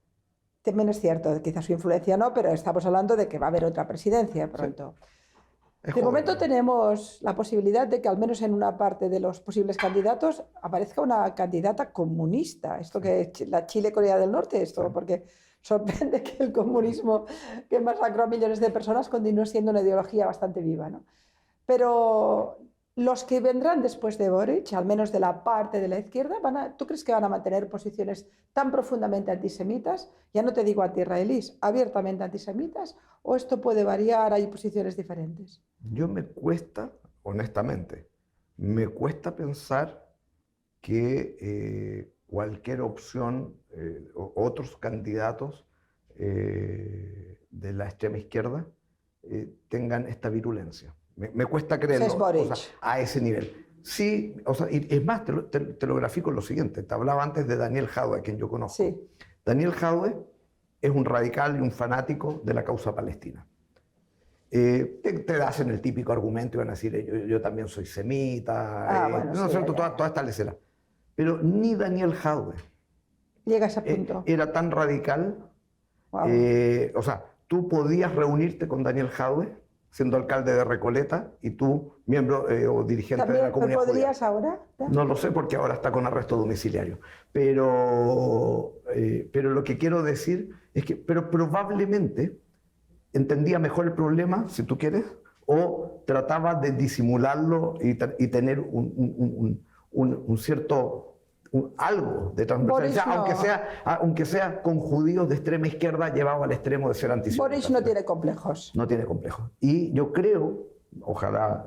Speaker 1: También es cierto, quizás su influencia no, pero estamos hablando de que va a haber otra presidencia pronto.
Speaker 2: Sí.
Speaker 1: De momento tenemos la posibilidad de que al menos en una parte de los posibles candidatos aparezca una candidata comunista. Esto que la Chile-Corea del Norte, esto, porque sorprende que el comunismo que masacró a millones de personas continúe siendo una ideología bastante viva, ¿no? Pero los que vendrán después de Boric, al menos de la parte de la izquierda, ¿tú crees que van a mantener posiciones tan profundamente antisemitas? Ya no te digo anti-israelíes, abiertamente antisemitas, ¿o esto puede variar, hay posiciones diferentes?
Speaker 2: Yo me cuesta, honestamente, me cuesta pensar que cualquier opción o otros candidatos de la extrema izquierda tengan esta virulencia. Me cuesta creerlo, o sea, a ese nivel. Sí, o sea, y es más, te lo grafico en lo siguiente. Te hablaba antes de Daniel Jadwe, a quien yo conozco.
Speaker 1: Sí.
Speaker 2: Daniel Jadwe es un radical y un fanático de la causa palestina. Te hacen el típico argumento y van a decir, yo también soy semita,
Speaker 1: bueno,
Speaker 2: no es cierto, toda esta lecera. Pero ni Daniel Jadwe
Speaker 1: llega a ese punto.
Speaker 2: Era tan radical.
Speaker 1: Wow.
Speaker 2: O sea, tú podías reunirte con Daniel Jadwe, siendo alcalde de Recoleta, y tú, miembro o dirigente de la comunidad judía.
Speaker 1: ¿Podrías ahora?
Speaker 2: No lo sé porque ahora está con arresto domiciliario. Pero lo que quiero decir es que probablemente entendía mejor el problema, si tú quieres, o trataba de disimularlo y tener un cierto... algo de transversalidad, aunque sea con judíos de extrema izquierda llevado al extremo de ser antisemita.
Speaker 1: Boric no tiene complejos.
Speaker 2: No tiene complejos. Y yo creo, ojalá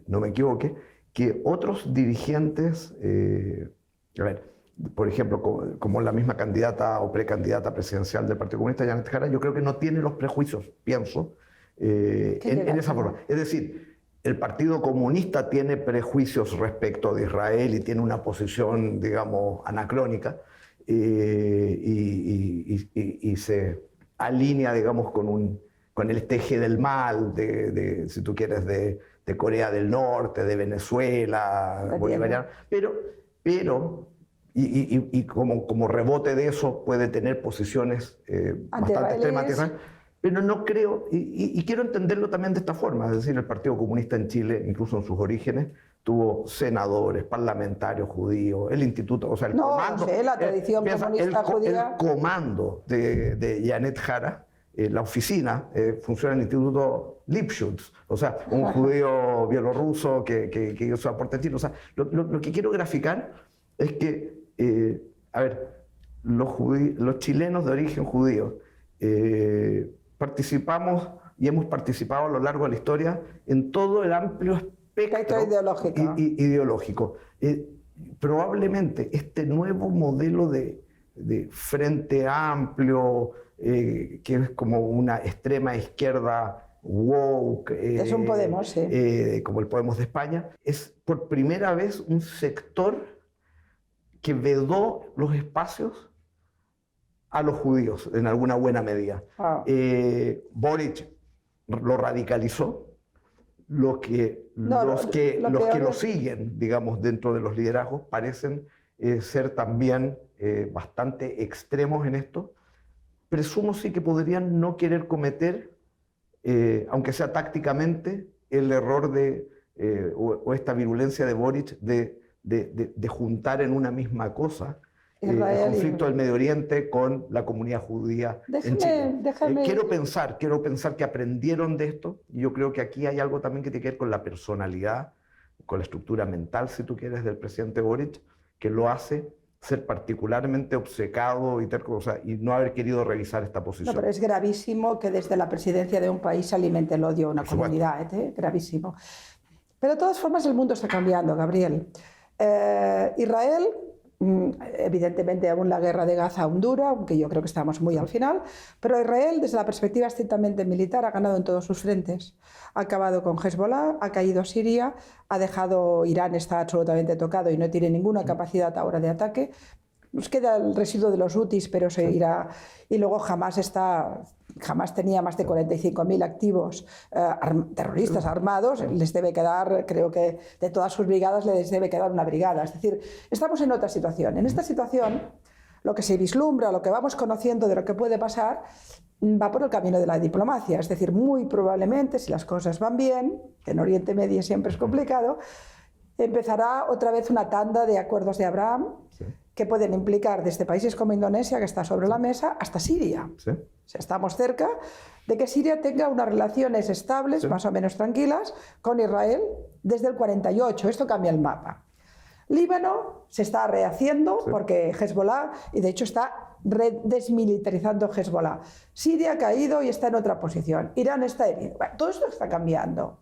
Speaker 2: no me equivoque, que otros dirigentes, a ver, por ejemplo, como la misma candidata o precandidata presidencial del Partido Comunista, Janet Jara, yo creo que no tiene los prejuicios, pienso, en esa forma. Es decir, el Partido Comunista tiene prejuicios respecto de Israel y tiene una posición, digamos, anacrónica y se alinea, digamos, con el eje del mal, si tú quieres, de Corea del Norte, de Venezuela, bolivariano. Pero como rebote de eso puede tener posiciones bastante extremas. Pero no creo, y quiero entenderlo también de esta forma, es decir, el Partido Comunista en Chile, incluso en sus orígenes, tuvo senadores, parlamentarios judíos, el instituto, o sea, el comando...
Speaker 1: No sé, la tradición comunista judía...
Speaker 2: El comando de Janet Jara, la oficina, funciona en el Instituto Lipschutz, o sea, un judío bielorruso que hizo su aporte en Chile. O sea, lo que quiero graficar es que, a ver, los chilenos de origen judío, participamos y hemos participado a lo largo de la historia en todo el amplio espectro ideológico. Probablemente este nuevo modelo de frente amplio, que es como una extrema izquierda woke,
Speaker 1: es un Podemos, sí.
Speaker 2: como el Podemos de España, es por primera vez un sector que vedó los espacios a los judíos en alguna buena medida.
Speaker 1: Wow.
Speaker 2: Boric lo radicalizó. Los que lo siguen, digamos, dentro de los liderazgos parecen ser también bastante extremos en esto. Presumo sí que podrían no querer cometer, aunque sea tácticamente, el error o esta virulencia de Boric de juntar en una misma cosa el conflicto del Medio Oriente con la comunidad judía en Chile. Quiero pensar que aprendieron de esto, y yo creo que aquí hay algo también que tiene que ver con la personalidad, con la estructura mental, si tú quieres, del presidente Boric, que lo hace ser particularmente obcecado y terco, o sea, y no haber querido revisar esta posición.
Speaker 1: No, pero es gravísimo que desde la presidencia de un país se alimente el odio a una comunidad, gravísimo. Pero de todas formas el mundo está cambiando, Gabriel. Israel, evidentemente aún la guerra de Gaza aún dura, aunque yo creo que estamos muy al final, pero Israel desde la perspectiva estrictamente militar ha ganado en todos sus frentes. Ha acabado con Hezbollah, ha caído Siria, ha dejado Irán, está absolutamente tocado y no tiene ninguna capacidad ahora de ataque. Nos queda el residuo de los hutis, pero se irá. Y luego Hamas tenía más de 45.000 activos terroristas armados. Les debe quedar, creo que de todas sus brigadas les debe quedar una brigada. Es decir, estamos en otra situación. En esta situación, lo que se vislumbra, lo que vamos conociendo de lo que puede pasar, va por el camino de la diplomacia. Es decir, muy probablemente, si las cosas van bien, que en Oriente Medio siempre es complicado, empezará otra vez una tanda de acuerdos de Abraham, que pueden implicar desde países como Indonesia, que está sobre la mesa, hasta Siria. O sea, estamos cerca de que Siria tenga unas relaciones estables, más o menos tranquilas, con Israel desde el 48. Esto cambia el mapa. Líbano se está rehaciendo porque Hezbollah, y de hecho está desmilitarizando Hezbollah. Siria ha caído y está en otra posición. Irán está herido. Bueno, todo esto está cambiando.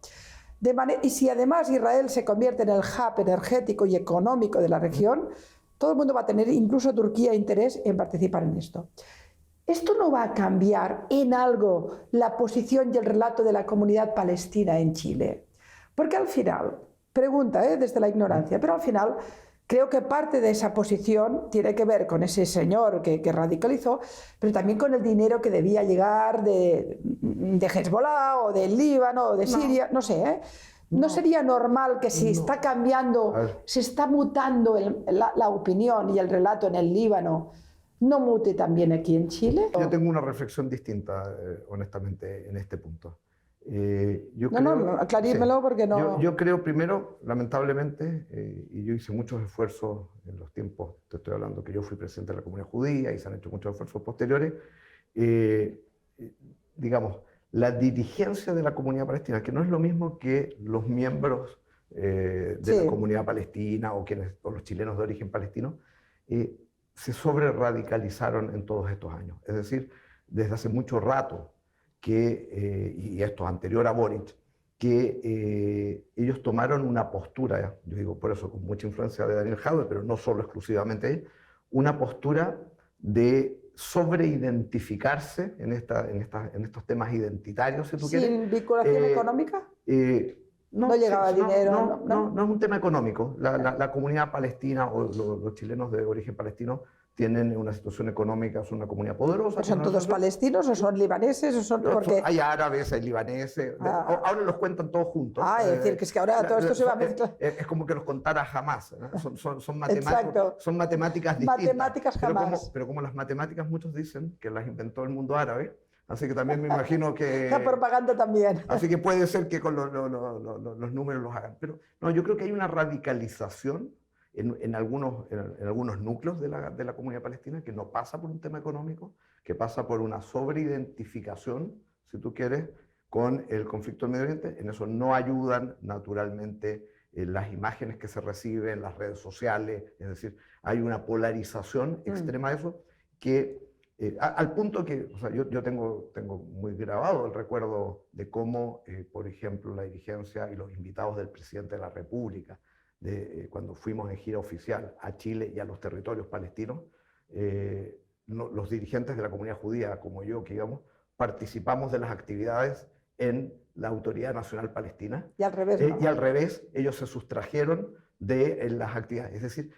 Speaker 1: Y si además Israel se convierte en el hub energético y económico de la región, todo el mundo va a tener, incluso Turquía, interés en participar en esto. Esto no va a cambiar en algo la posición y el relato de la comunidad palestina en Chile. Porque al final, pregunta desde la ignorancia, pero al final creo que parte de esa posición tiene que ver con ese señor que radicalizó, pero también con el dinero que debía llegar de Hezbollah o del Líbano o de Siria, no sé, ¿No sería normal que si está cambiando, se está mutando la opinión y el relato en el Líbano, no mute también aquí en Chile?
Speaker 2: Yo tengo una reflexión distinta, honestamente, en este punto.
Speaker 1: Aclarímelo porque no...
Speaker 2: Yo creo primero, lamentablemente, y yo hice muchos esfuerzos en los tiempos, te estoy hablando que yo fui presidente de la comunidad judía y se han hecho muchos esfuerzos posteriores, digamos, la dirigencia de la comunidad palestina, que no es lo mismo que los miembros de la comunidad palestina o los chilenos de origen palestino, se sobre-radicalizaron en todos estos años. Es decir, desde hace mucho rato, y esto es anterior a Boric, que ellos tomaron una postura, yo digo por eso con mucha influencia de Daniel Jadwe, pero no solo exclusivamente él, una postura de sobreidentificarse en estos temas identitarios, si tú quieres.
Speaker 1: ¿Sin vinculación económica?
Speaker 2: No
Speaker 1: llegaba dinero.
Speaker 2: No es un tema económico. La comunidad palestina o los chilenos de origen palestino tienen una situación económica, son una comunidad poderosa.
Speaker 1: ¿Son todos palestinos o son libaneses? O son, porque...
Speaker 2: Hay árabes, hay libaneses, ahora los cuentan todos juntos.
Speaker 1: Es decir, que es que ahora todo esto se va a mezclar.
Speaker 2: Es como que los contara jamás, ¿no? son matemáticas distintas.
Speaker 1: Matemáticas jamás.
Speaker 2: Pero como las matemáticas muchos dicen que las inventó el mundo árabe, así que también me imagino que...
Speaker 1: La propaganda también.
Speaker 2: Así que puede ser que con los números los hagan. Pero no, yo creo que hay una radicalización en algunos núcleos de la comunidad palestina que no pasa por un tema económico, que pasa por una sobreidentificación, si tú quieres, con el conflicto del Medio Oriente. En eso no ayudan naturalmente las imágenes que se reciben en las redes sociales, es decir, hay una polarización extrema de eso que... al punto que, o sea, yo tengo muy grabado el recuerdo de cómo, por ejemplo, la dirigencia y los invitados del presidente de la República, cuando fuimos en gira oficial a Chile y a los territorios palestinos, los dirigentes de la comunidad judía, como yo, que íbamos, participamos de las actividades en la Autoridad Nacional Palestina.
Speaker 1: Y al revés. ¿No?
Speaker 2: Y al revés, ellos se sustrajeron de las actividades. Es decir,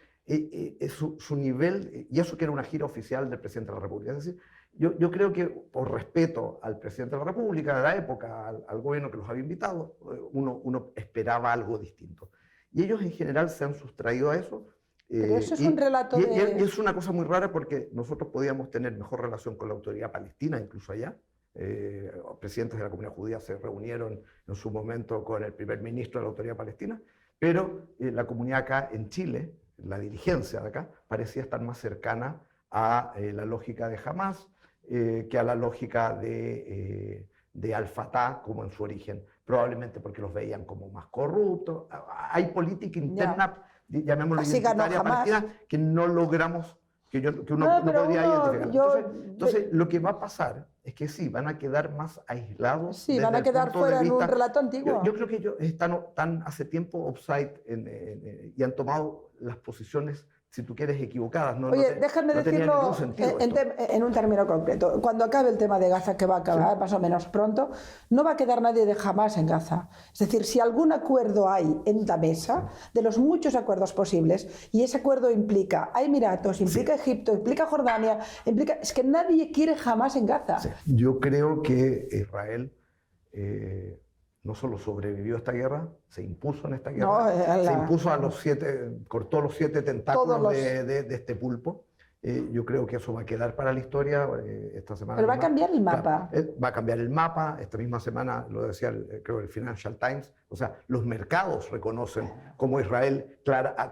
Speaker 2: su nivel, y eso que era una gira oficial del presidente de la República. Es decir, yo creo que por respeto al presidente de la República, de la época, al gobierno que los había invitado, uno esperaba algo distinto. Y ellos en general se han sustraído a eso.
Speaker 1: Pero eso es un relato
Speaker 2: y es una cosa muy rara porque nosotros podíamos tener mejor relación con la autoridad palestina, incluso allá. Presidentes de la comunidad judía se reunieron en su momento con el primer ministro de la autoridad palestina, pero la comunidad acá en Chile, la dirigencia de acá parecía estar más cercana a la lógica de Hamás que a la lógica de Al-Fatah como en su origen, probablemente porque los veían como más corruptos. Hay política interna, llamémoslo identitaria, partida, que no logramos, que uno no podría identificar. Entonces, lo que va a pasar es que sí, van a quedar más aislados.
Speaker 1: Sí, van a quedar fuera en un relato antiguo.
Speaker 2: Yo creo que ellos están hace tiempo offside y han tomado las posiciones, si tú quieres, equivocadas.
Speaker 1: Oye, déjame decirlo en un término concreto. Cuando acabe el tema de Gaza, que va a acabar más o menos pronto, no va a quedar nadie de Hamás en Gaza. Es decir, si algún acuerdo hay en la mesa, de los muchos acuerdos posibles, y ese acuerdo implica a Emiratos, implica Egipto, implica Jordania, es que nadie quiere Hamás en Gaza.
Speaker 2: Sí. Yo creo que Israel no solo sobrevivió a esta guerra, se impuso en esta guerra, se impuso cortó los 7 tentáculos de este pulpo. Yo creo que eso va a quedar para la historia esta semana.
Speaker 1: Pero va a cambiar el mapa.
Speaker 2: Va a cambiar el mapa. Esta misma semana lo decía, creo, el Financial Times. O sea, los mercados reconocen como Israel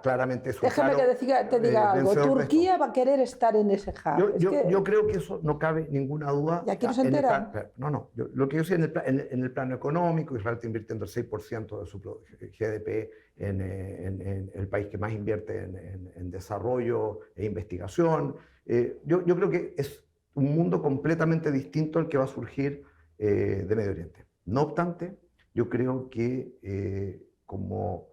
Speaker 2: claramente es un
Speaker 1: Déjame que te diga algo. Turquía va a querer estar en ese hub.
Speaker 2: Yo creo que eso no cabe ninguna duda.
Speaker 1: ¿Y aquí no se enteran?
Speaker 2: Lo que yo sé en el plano económico, Israel está invirtiendo el 6% de su GDP en el país que más invierte en desarrollo e investigación. Yo creo que es un mundo completamente distinto al que va a surgir de Medio Oriente. No obstante, yo creo que como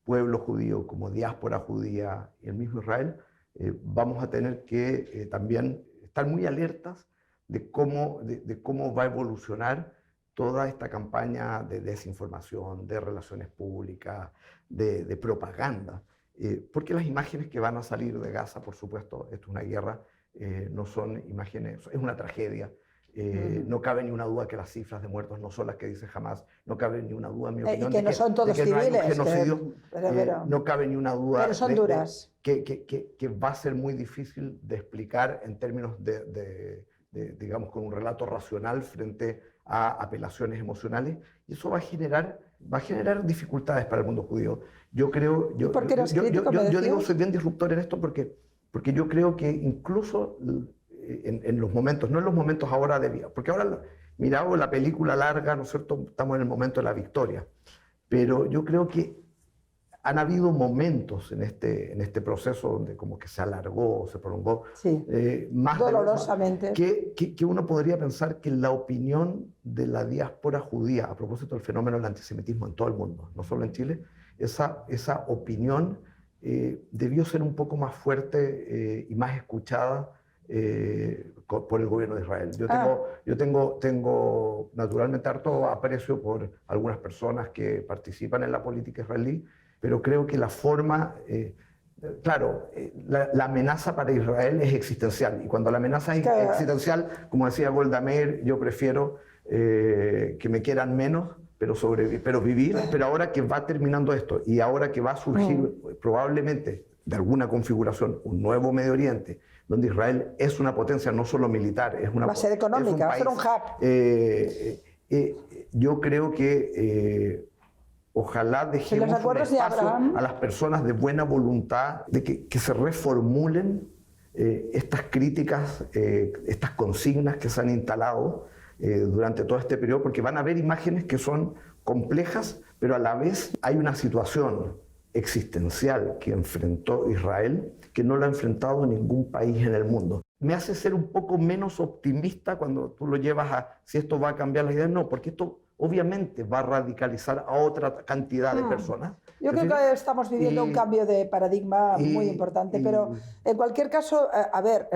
Speaker 2: pueblo judío, como diáspora judía y el mismo Israel, vamos a tener que también estar muy alertas de cómo va a evolucionar toda esta campaña de desinformación, de relaciones públicas, de propaganda. Porque las imágenes que van a salir de Gaza, por supuesto, esto es una guerra, no son imágenes, es una tragedia. No cabe ni una duda que las cifras de muertos no son las que dice Hamás, no cabe ni una duda, en mi opinión,
Speaker 1: y que no son todos
Speaker 2: de que
Speaker 1: civiles,
Speaker 2: no hay un genocidio, no cabe ni una duda
Speaker 1: pero son duras.
Speaker 2: Que va a ser muy difícil de explicar en términos digamos, con un relato racional frente a apelaciones emocionales, y eso va a generar dificultades para el mundo judío. Yo creo, yo digo, soy bien disruptor en esto porque yo creo que incluso en los momentos, no en los momentos ahora de vida, porque ahora, mirado la película larga, ¿no es cierto?, estamos en el momento de la victoria, pero yo creo que han habido momentos en este proceso donde como que se alargó, se prolongó, más
Speaker 1: dolorosamente,
Speaker 2: que uno podría pensar que la opinión de la diáspora judía a propósito del fenómeno del antisemitismo en todo el mundo, no solo en Chile, esa opinión debió ser un poco más fuerte y más escuchada por el gobierno de Israel. Yo tengo naturalmente harto aprecio por algunas personas que participan en la política israelí, pero creo que la forma, la amenaza para Israel es existencial, y cuando la amenaza es existencial, como decía Golda Meir, yo prefiero que me quieran menos, pero vivir, pero ahora que va terminando esto, y ahora que va a surgir probablemente de alguna configuración un nuevo Medio Oriente, donde Israel es una potencia no solo militar, va
Speaker 1: a ser económica, va a ser un hub.
Speaker 2: Yo creo que ojalá dejemos un espacio a las personas de buena voluntad de que se reformulen estas críticas, estas consignas que se han instalado durante todo este periodo, porque van a haber imágenes que son complejas, pero a la vez hay una situación existencial que enfrentó Israel que no lo ha enfrentado ningún país en el mundo. Me hace ser un poco menos optimista cuando tú lo llevas a si esto va a cambiar las ideas. No, porque esto obviamente va a radicalizar a otra cantidad de personas.
Speaker 1: Yo creo que estamos viviendo un cambio de paradigma muy importante, pero en cualquier caso, a ver,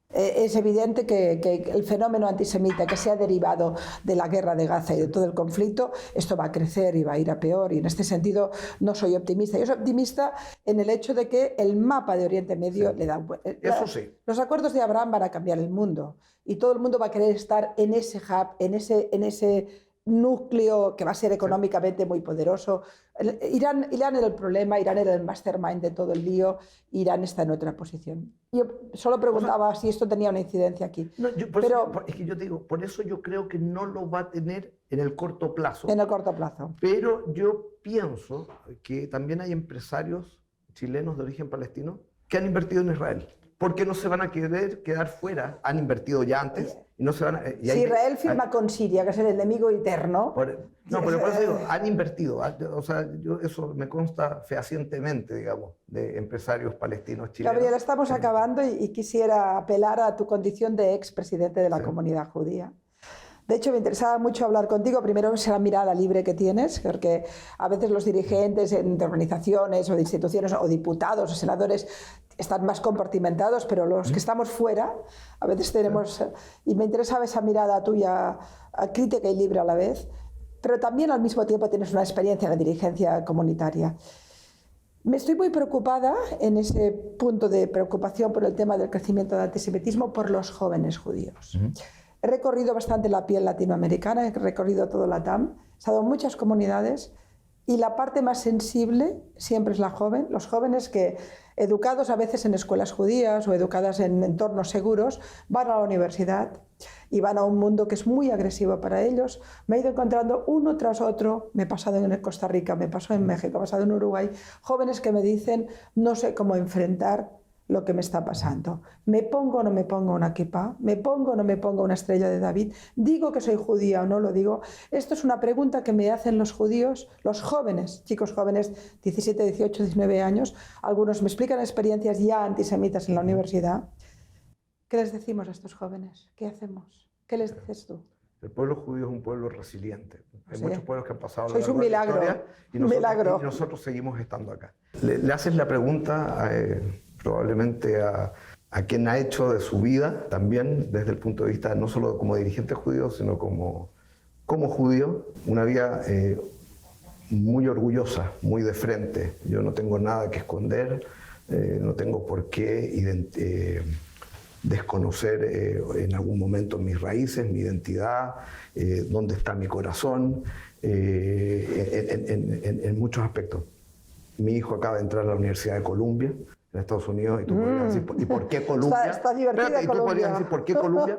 Speaker 1: es evidente que el fenómeno antisemita que se ha derivado de la guerra de Gaza y de todo el conflicto, esto va a crecer y va a ir a peor, y en este sentido no soy optimista. Yo soy optimista en el hecho de que el mapa de Oriente Medio le da...
Speaker 2: Eso sí.
Speaker 1: Los acuerdos de Abraham van a cambiar el mundo, y todo el mundo va a querer estar en ese hub, en ese núcleo que va a ser económicamente muy poderoso. Irán era el problema, Irán era el mastermind de todo el lío, Irán está en otra posición. Yo solo preguntaba si esto tenía una incidencia aquí.
Speaker 2: No, es que yo te digo, por eso yo creo que no lo va a tener en el corto plazo.
Speaker 1: En el corto plazo.
Speaker 2: Pero yo pienso que también hay empresarios chilenos de origen palestino que han invertido en Israel. ¿Por qué no se van a querer quedar fuera? Han invertido ya antes y no se van a...
Speaker 1: Si Israel firma con Siria, que es el enemigo eterno...
Speaker 2: No, pero por eso digo, han invertido. O sea, eso me consta fehacientemente, digamos, de empresarios palestinos chilenos.
Speaker 1: Gabriel, estamos acabando y quisiera apelar a tu condición de expresidente de la comunidad judía. De hecho, me interesaba mucho hablar contigo, primero esa mirada libre que tienes, porque a veces los dirigentes de organizaciones o de instituciones o diputados o senadores están más compartimentados, pero los que estamos fuera, a veces tenemos... Y me interesaba esa mirada tuya, crítica y libre a la vez, pero también al mismo tiempo tienes una experiencia en la dirigencia comunitaria. Me estoy muy preocupada en ese punto de preocupación por el tema del crecimiento del antisemitismo por los jóvenes judíos. He recorrido bastante la piel latinoamericana, he recorrido todo LATAM, he estado en muchas comunidades y la parte más sensible siempre es la joven, los jóvenes que, educados a veces en escuelas judías o educadas en entornos seguros, van a la universidad y van a un mundo que es muy agresivo para ellos. Me he ido encontrando uno tras otro, me he pasado en Costa Rica, me pasó en México, me he pasado en Uruguay, jóvenes que me dicen no sé cómo enfrentar lo que me está pasando. ¿Me pongo o no me pongo una kipá? ¿Me pongo o no me pongo una estrella de David? ¿Digo que soy judía o no lo digo? Esto es una pregunta que me hacen los judíos, los jóvenes, chicos jóvenes, 17, 18, 19 años. Algunos me explican experiencias ya antisemitas en la universidad. ¿Qué les decimos a estos jóvenes? ¿Qué hacemos? ¿Qué les dices tú?
Speaker 2: El pueblo judío es un pueblo resiliente. Hay muchos pueblos que han pasado
Speaker 1: Sois un milagro,
Speaker 2: y nosotros seguimos estando acá. Le haces la pregunta probablemente a quien ha hecho de su vida, también desde el punto de vista no solo como dirigente judío, sino como judío, una vida muy orgullosa, muy de frente. Yo no tengo nada que esconder, no tengo por qué desconocer en algún momento mis raíces, mi identidad, dónde está mi corazón, en muchos aspectos. Mi hijo acaba de entrar a la Universidad de Columbia, en Estados Unidos, y tú podrías decir, ¿y por qué Columbia?
Speaker 1: Está divertida
Speaker 2: Espérate, y tú podrías decir, ¿por qué Columbia?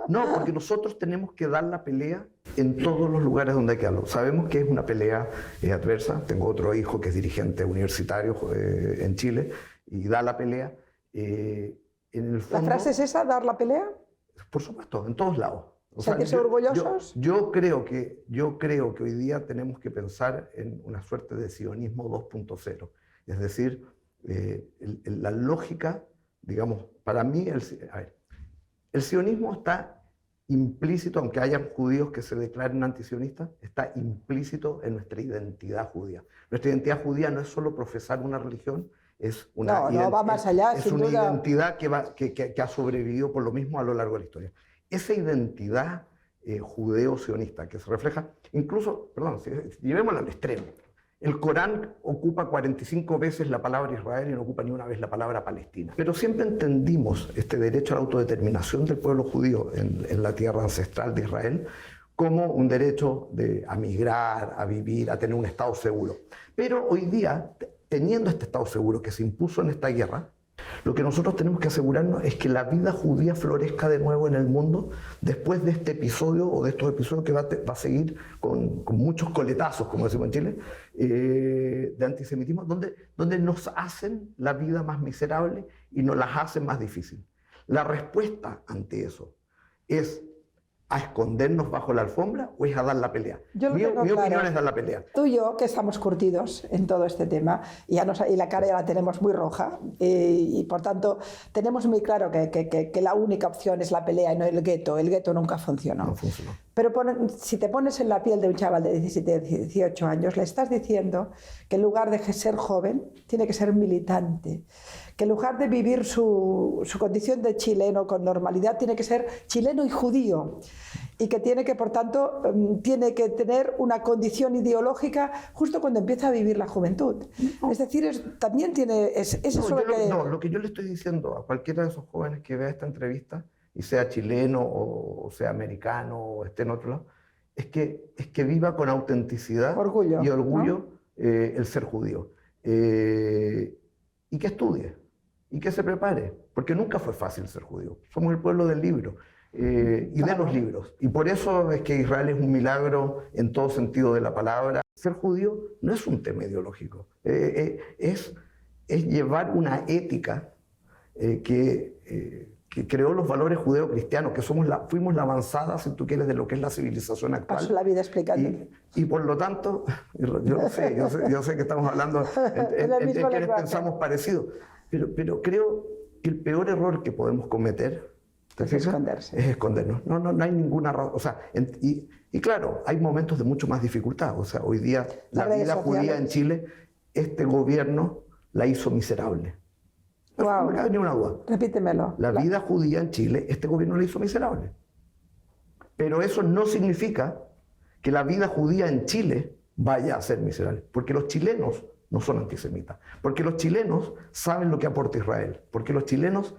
Speaker 1: No,
Speaker 2: porque nosotros tenemos que dar la pelea en todos los lugares donde hay que darlo. Sabemos que es una pelea adversa. Tengo otro hijo que es dirigente universitario en Chile y da la pelea. En el fondo,
Speaker 1: ¿la frase es esa, dar la pelea?
Speaker 2: Por supuesto, en todos lados.
Speaker 1: ¿Sentirse orgullosos?
Speaker 2: Yo creo que hoy día tenemos que pensar en una suerte de sionismo 2.0. Es decir, la lógica, digamos, para mí, el sionismo está implícito, aunque hayan judíos que se declaren antisionistas, está implícito en nuestra identidad judía. Nuestra identidad judía no es solo profesar una religión, es una,
Speaker 1: va más allá,
Speaker 2: es una identidad que ha sobrevivido por lo mismo a lo largo de la historia. Esa identidad judeo-sionista que se refleja, incluso, llevémosla al extremo. El Corán ocupa 45 veces la palabra Israel y no ocupa ni una vez la palabra Palestina. Pero siempre entendimos este derecho a la autodeterminación del pueblo judío en la tierra ancestral de Israel como un derecho a migrar, a vivir, a tener un Estado seguro. Pero hoy día, teniendo este Estado seguro que se impuso en esta guerra, lo que nosotros tenemos que asegurarnos es que la vida judía florezca de nuevo en el mundo después de este episodio o de estos episodios que va a seguir con muchos coletazos, como decimos en Chile, de antisemitismo, donde nos hacen la vida más miserable y nos las hacen más difícil. La respuesta ante eso es a escondernos bajo la alfombra o es a dar la pelea. Mi opinión es dar la pelea.
Speaker 1: Tú y yo, que estamos curtidos en todo este tema, y la cara ya la tenemos muy roja, y por tanto tenemos muy claro que la única opción es la pelea y no el gueto. El gueto nunca funcionó.
Speaker 2: No funcionó.
Speaker 1: Pero si te pones en la piel de un chaval de 17, 18 años, le estás diciendo que en lugar de ser joven, tiene que ser militante. Que en lugar de vivir su condición de chileno con normalidad, tiene que ser chileno y judío. Y que tiene que, por tanto, tiene que tener una condición ideológica justo cuando empieza a vivir la juventud. No. Es decir, también tiene...
Speaker 2: lo que yo le estoy diciendo a cualquiera de esos jóvenes que vea esta entrevista, y sea chileno o sea americano o esté en otro lado, es que viva con autenticidad y orgullo, ¿no? El ser judío. Y que estudie, y que se prepare, porque nunca fue fácil ser judío. Somos el pueblo del libro y de los libros. Y por eso es que Israel es un milagro en todo sentido de la palabra. Ser judío no es un tema ideológico, es es llevar una ética que creó los valores judeocristianos, que fuimos la avanzada, si tú quieres, de lo que es la civilización actual.
Speaker 1: Paso la vida explicando.
Speaker 2: Y por lo tanto, yo lo sé, yo sé que estamos hablando en quienes pensamos parecido, pero creo que el peor error que podemos cometer
Speaker 1: es esconderse.
Speaker 2: Es escondernos. No hay ninguna razón. O sea, y claro, hay momentos de mucho más dificultad. O sea, hoy día la vida judía en Chile, este gobierno la hizo miserable.
Speaker 1: Wow.
Speaker 2: No me cabe ni una duda.
Speaker 1: Repítemelo.
Speaker 2: La vida judía en Chile, este gobierno la hizo miserable. Pero eso no significa que la vida judía en Chile vaya a ser miserable. Porque los chilenos no son antisemitas. Porque los chilenos saben lo que aporta Israel. Porque los chilenos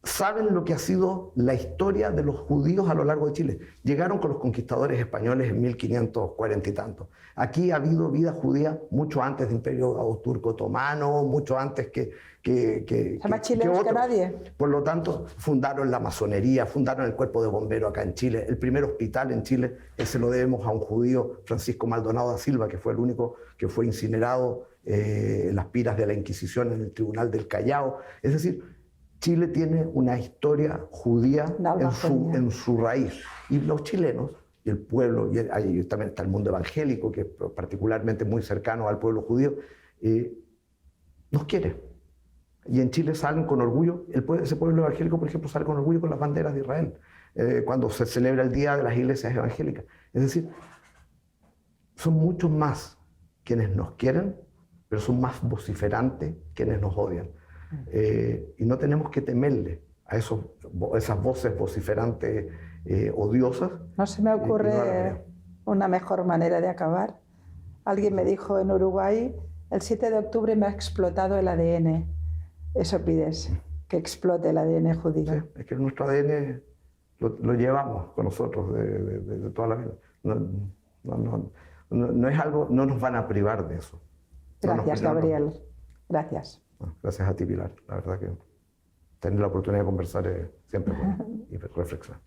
Speaker 2: saben lo que ha sido la historia de los judíos a lo largo de Chile. Llegaron con los conquistadores españoles en 1540 y tanto. Aquí ha habido vida judía mucho antes del Imperio Turco-Otomano, mucho antes que
Speaker 1: más chilenos que nadie.
Speaker 2: Por lo tanto, fundaron la masonería, fundaron el cuerpo de bomberos acá en Chile. El primer hospital en Chile se lo debemos a un judío, Francisco Maldonado da Silva, que fue el único que fue incinerado en las piras de la Inquisición en el Tribunal del Callao. Es decir, Chile tiene una historia judía en su raíz. Y los chilenos, y el pueblo, y ahí también está el mundo evangélico, que es particularmente muy cercano al pueblo judío, nos quiere. Y en Chile salen con orgullo, ese pueblo evangélico, por ejemplo, sale con orgullo con las banderas de Israel, cuando se celebra el Día de las Iglesias Evangélicas. Es decir, son muchos más quienes nos quieren, pero son más vociferantes quienes nos odian. Y no tenemos que temerle a esas voces vociferantes odiosas.
Speaker 1: No se me ocurre una mejor manera de acabar. Alguien me dijo en Uruguay, el 7 de octubre me ha explotado el ADN. Eso pides, que explote el ADN judío.
Speaker 2: Sí, es que nuestro ADN lo llevamos con nosotros de toda la vida. No es algo, no nos van a privar de eso.
Speaker 1: Gracias, Gabriel. Gracias.
Speaker 2: Gracias a ti, Pilar. La verdad que tener la oportunidad de conversar es siempre bueno y reflexionar.